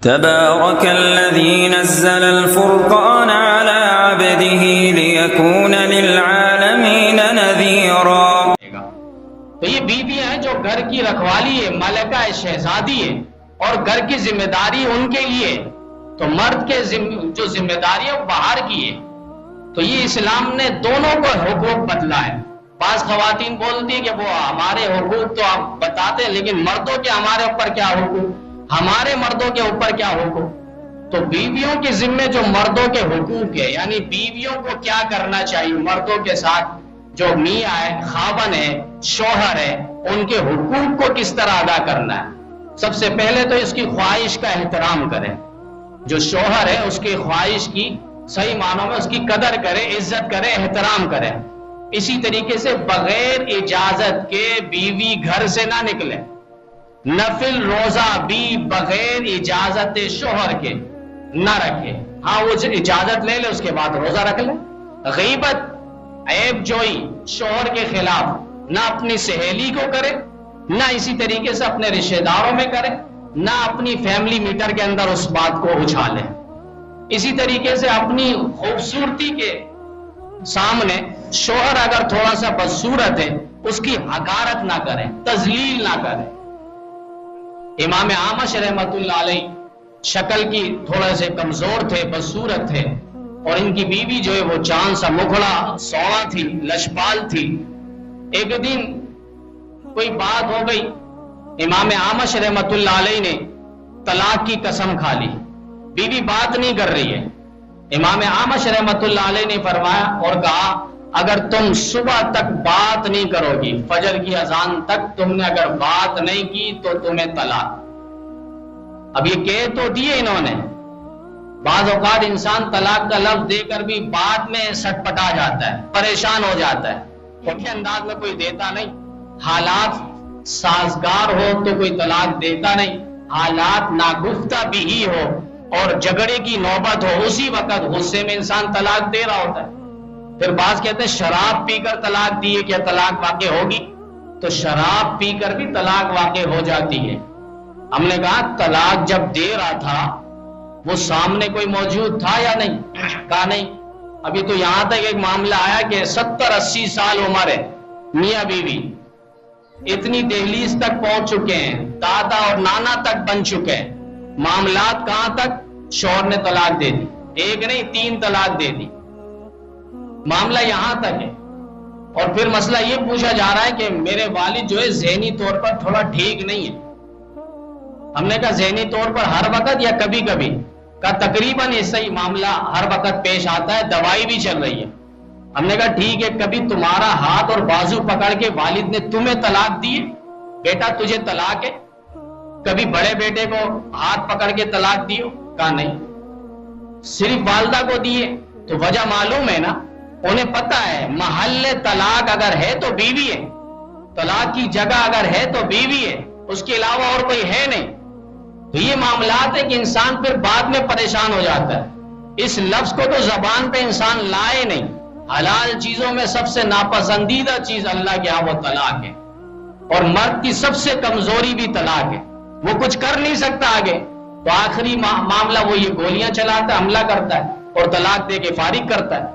تبارك الذي نزل الفرقان على عبده ليكون للعالمین نذیرا. تو یہ بیویاں ہیں جو گھر کی رکھوالی ہے، ملکہ شہزادی ہے، اور گھر کی ذمہ داری ان کے لیے. تو مرد کے جو ذمہ داری ہے وہ باہر کی ہے. تو یہ اسلام نے دونوں کو حقوق بدلا ہے. بعض خواتین بولتی ہیں کہ وہ ہمارے حقوق تو آپ بتاتے ہیں، لیکن مردوں کے ہمارے اوپر کیا حقوق، ہمارے مردوں کے اوپر کیا حقوق. تو بیویوں کے ذمے جو مردوں کے حقوق ہے، یعنی بیویوں کو کیا کرنا چاہیے مردوں کے ساتھ، جو میاں ہے، خاوند ہے، شوہر ہے، ان کے حقوق کو کس طرح ادا کرنا ہے. سب سے پہلے تو اس کی خواہش کا احترام کریں. جو شوہر ہے اس کی خواہش کی صحیح معنوں میں اس کی قدر کرے، عزت کرے، احترام کرے. اسی طریقے سے بغیر اجازت کے بیوی گھر سے نہ نکلے. نفل روزہ بھی بغیر اجازت شوہر کے نہ رکھے. ہاں وہ اجازت لے لے اس کے بعد روزہ رکھ لے. غیبت، عیب جوئی شوہر کے خلاف نہ اپنی سہیلی کو کرے، نہ اسی طریقے سے اپنے رشتہ داروں میں کرے، نہ اپنی فیملی میٹر کے اندر اس بات کو اچھالے. اسی طریقے سے اپنی خوبصورتی کے سامنے شوہر اگر تھوڑا سا بدصورت ہے اس کی حقارت نہ کریں، تذلیل نہ کریں. امام اعمش رحمۃ اللہ علیہ شکل کی تھوڑے سے کمزور تھے، بدصورت تھے، اور ان کی بیوی جو ہے وہ چاند سا مکھڑا سونا تھی، لشپال تھی. ایک دن کوئی بات ہو گئی، امام اعمش رحمۃ اللہ علیہ نے طلاق کی قسم کھا لی. بیوی بات نہیں کر رہی ہے. امام اعمش رحمۃ اللہ علیہ نے فرمایا اور کہا اگر تم صبح تک بات نہیں کرو گی، فجر کی اذان تک تم نے اگر بات نہیں کی تو تمہیں طلاق. اب یہ کہہ تو دیے انہوں نے. بعض اوقات انسان طلاق کا لفظ دے کر بھی بعد میں سٹ پٹا جاتا ہے، پریشان ہو جاتا ہے. کیونکہ انداز میں کوئی دیتا نہیں. حالات سازگار ہو تو کوئی طلاق دیتا نہیں. حالات ناگفتہ بھی ہی ہو اور جھگڑے کی نوبت ہو، اسی وقت غصے میں انسان طلاق دے رہا ہوتا ہے. پھر بعض کہتے ہیں شراب پی کر طلاق دیے کیا طلاق واقع ہوگی؟ تو شراب پی کر بھی طلاق واقع ہو جاتی ہے. ہم نے کہا طلاق جب دے رہا تھا وہ سامنے کوئی موجود تھا یا نہیں؟ کہا نہیں. ابھی تو یہاں تک ایک معاملہ آیا کہ 70-80 سال عمر ہے، میاں بیوی اتنی دہلیز تک پہنچ چکے ہیں، دادا اور نانا تک بن چکے ہیں. معاملات کہاں تک؟ شوہر نے طلاق دے دی، ایک نہیں 3 طلاق دے دی. معاملہ یہاں تک ہے. اور پھر مسئلہ یہ پوچھا جا رہا ہے کہ میرے والد جو ہے ذہنی طور پر تھوڑا ٹھیک نہیں ہے. ہم نے کہا ذہنی طور پر ہر وقت یا کبھی کبھی؟ کہا تقریباً ایسا ہی معاملہ ہر وقت پیش آتا ہے، دوائی بھی چل رہی ہے. ہم نے کہا ٹھیک ہے، کبھی تمہارا ہاتھ اور بازو پکڑ کے والد نے تمہیں طلاق دی ہے؟ بیٹا تجھے طلاق ہے؟ کبھی بڑے بیٹے کو ہاتھ پکڑ کے طلاق دی ہو؟ کہا نہیں. صرف والدہ کو دیے تو وجہ معلوم ہے نا، انہیں پتا ہے محل طلاق اگر ہے تو بیوی ہے، طلاق کی جگہ اگر ہے تو بیوی ہے، اس کے علاوہ اور کوئی ہے نہیں. تو یہ معاملات ہے کہ انسان پھر بعد میں پریشان ہو جاتا ہے. اس لفظ کو تو زبان پہ انسان لائے نہیں. حلال چیزوں میں سب سے ناپسندیدہ چیز اللہ کے ہاں وہ طلاق ہے، اور مرد کی سب سے کمزوری بھی طلاق ہے. وہ کچھ کر نہیں سکتا آگے، تو آخری معاملہ وہ یہ گولیاں چلاتا ہے، حملہ کرتا ہے اور طلاق دے کے فارغ کرتا ہے.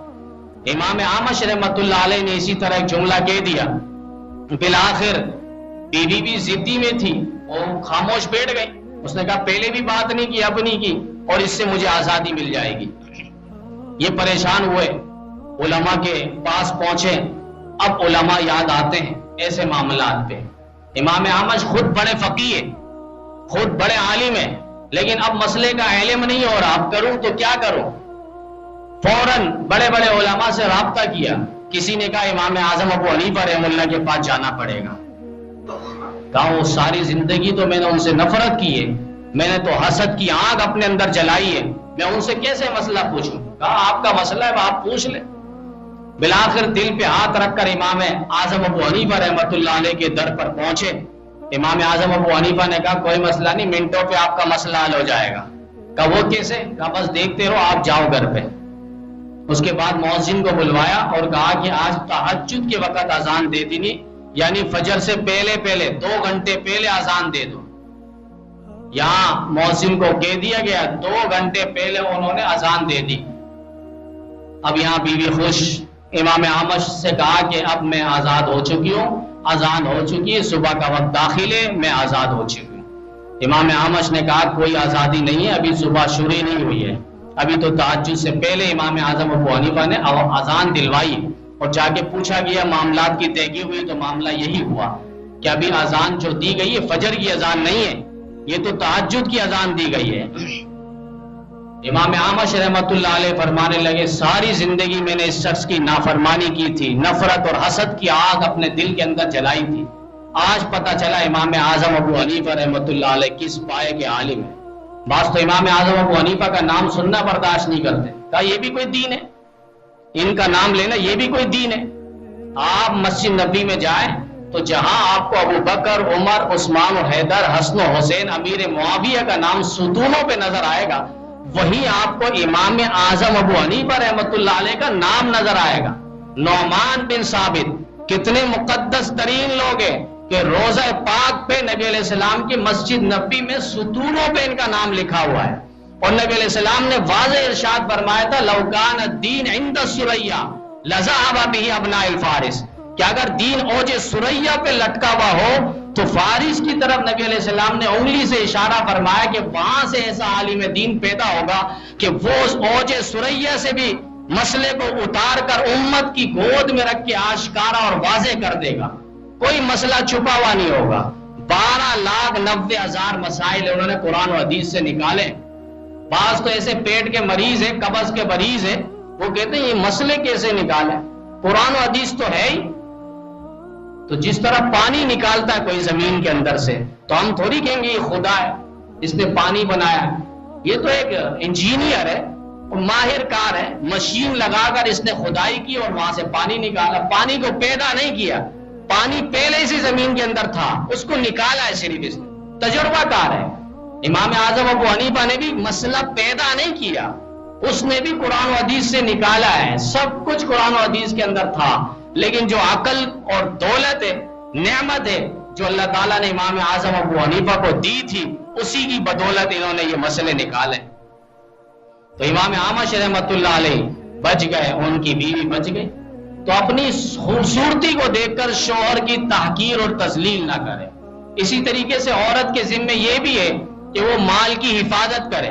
امام اعمش رحمۃ اللہ علیہ نے اسی طرح ایک جملہ کہہ دیا. بالآخر بیوی بھی ضدی میں تھی، وہ خاموش بیٹھ گئی. اس نے کہا پہلے بھی بات نہیں کی، اب نہیں کی، اور اس سے مجھے آزادی مل جائے گی. یہ پریشان ہوئے، علماء کے پاس پہنچے. اب علماء یاد آتے ہیں ایسے معاملات پہ. امام اعمش خود بڑے فقیہ ہیں، خود بڑے عالم ہیں، لیکن اب مسئلے کا علم نہیں ہو رہا، اب کروں تو کیا کروں؟ فوراً بڑے بڑے علماء سے رابطہ کیا. کسی نے کہا امام اعظم ابو حنیفہ رحمہ اللہ کے پاس جانا پڑے گا. کہا وہ ساری زندگی تو میں نے ان سے نفرت کی ہے، میں نے تو حسد کی آگ اپنے اندر جلائی ہے، میں ان سے کیسے مسئلہ پوچھوں؟ کہا آپ کا مسئلہ ہے آپ پوچھ لیں. بالآخر دل پہ ہاتھ رکھ کر امام اعظم ابو حنیفہ رحمۃ اللہ علیہ کے در پر پہنچے. امام اعظم ابو حنیفہ نے کہا کوئی مسئلہ نہیں، منٹوں پہ آپ کا مسئلہ حل ہو جائے گا. کہا وہ کیسے؟ کہا بس دیکھتے رہو، آپ جاؤ گھر پہ. اس کے بعد مؤذن کو بلوایا اور کہا کہ آج تہجد کے وقت اذان دے دینی، یعنی فجر سے پہلے 2 گھنٹے پہلے اذان دے دو. یہاں مؤذن کو کہہ دیا گیا 2 گھنٹے پہلے انہوں نے اذان دے دی. اب یہاں بیوی خوش. امام اعمش سے کہا کہ اب میں آزاد ہو چکی ہوں, اذان ہو چکی ہے, صبح کا وقت داخل ہے, میں آزاد ہو چکی ہوں. امام اعمش نے کہا کوئی آزادی نہیں ہے, ابھی صبح شروع نہیں ہوئی ہے, ابھی تو تہجد سے پہلے امام اعظم ابو حنیفہ نے اذان دلوائی. اور جا کے پوچھا گیا, معاملات کی تحقیق ہوئی تو معاملہ یہی ہوا کہ ابھی اذان جو دی گئی ہے فجر کی اذان نہیں ہے, یہ تو تہجد کی اذان دی گئی ہے. امام اعمش رحمۃ اللہ علیہ فرمانے لگے ساری زندگی میں نے اس شخص کی نافرمانی کی تھی, نفرت اور حسد کی آگ اپنے دل کے اندر جلائی تھی, آج پتہ چلا امام اعظم ابو حنیفہ رحمۃ اللہ علیہ کس پائے کے عالم ہیں. بعض تو امام اعظم ابو حنیفہ کا نام سننا برداشت نہیں کرتے, کہا یہ بھی کوئی دین ہے, ان کا نام لینا یہ بھی کوئی دین ہے. آپ مسجد نبوی میں جائیں تو جہاں آپ کو ابو بکر, عمر, عثمان و حیدر, حسن و حسین, امیر معاویہ کا نام ستونوں پہ نظر آئے گا, وہی آپ کو امام اعظم ابو حنیفہ رحمۃ اللہ علیہ کا نام نظر آئے گا. نعمان بن ثابت کتنے مقدس ترین لوگ ہیں کہ روزہ پاک پہ نبی علیہ السلام کی مسجد نبوی میں ستونوں پہ ان کا نام لکھا ہوا ہے. اور نبی علیہ السلام نے واضح ارشاد فرمایا تھا لو کان الدین عند الثریا لذهب به ابناء الفارس, کہ اگر دین اوج ثریا پہ لٹکا ہوا ہو تو فارس کی طرف نبی علیہ السلام نے انگلی سے اشارہ فرمایا کہ وہاں سے ایسا عالم دین پیدا ہوگا کہ وہ اوج ثریا سے بھی مسئلے کو اتار کر امت کی گود میں رکھ کے آشکارا اور واضح کر دے گا, کوئی مسئلہ چھپا ہوا نہیں ہوگا. 12,90,000 مسائل انہوں نے قرآن و حدیث سے نکالے. بعض تو ایسے پیٹ کے مریض ہیں, قبض کے مریض ہیں, وہ کہتے ہیں یہ مسئلے کیسے نکالے, قرآن و حدیث تو ہے ہی. تو جس طرح پانی نکالتا ہے کوئی زمین کے اندر سے, تو ہم تھوڑی کہیں گے یہ خدا ہے اس نے پانی بنایا, یہ تو ایک انجینئر ہے, ماہر کار ہے, مشین لگا کر اس نے کھدائی کی اور وہاں سے پانی نکالا. پانی کو پیدا نہیں کیا, پانی پہلے اسی زمین کے اندر تھا, اس کو نکالا ہے صرف اس نے, تجربہ کار ہے. امام اعظم ابو حنیفہ نے بھی مسئلہ پیدا نہیں کیا, اس نے بھی قرآن و حدیث سے نکالا ہے. سب کچھ قرآن و حدیث کے اندر تھا, لیکن جو عقل اور دولت ہے, نعمت ہے جو اللہ تعالیٰ نے امام اعظم ابو حنیفہ کو دی تھی, اسی کی بدولت انہوں نے یہ مسئلے نکالے. تو امام اعمش رحمۃ اللہ علیہ بچ گئے, ان کی بیوی بچ گئی. تو اپنی خوبصورتی کو دیکھ کر شوہر کی تحقیر اور تذلیل نہ کرے. اسی طریقے سے عورت کے ذمہ یہ بھی ہے کہ وہ مال کی حفاظت کرے.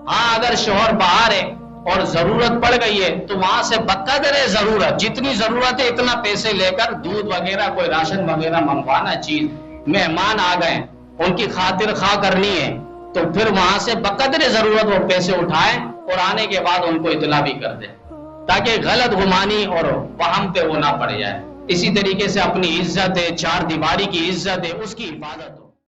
ہاں اگر شوہر باہر ہے اور ضرورت پڑ گئی ہے تو وہاں سے بقدر ضرورت, جتنی ضرورت ہے اتنا پیسے لے کر دودھ وغیرہ, کوئی راشن وغیرہ منگوانا, چیز مہمان آ گئے ان کی خاطر خواہ کرنی ہے, تو پھر وہاں سے بقدر ضرورت وہ پیسے اٹھائیں اور آنے کے بعد ان کو اطلاع بھی کر دیں, تاکہ غلط گمانی اور وہم پہ وہ نہ پڑ جائے. اسی طریقے سے اپنی عزت ہے, چار دیواری کی عزت ہے, اس کی حفاظت ہو.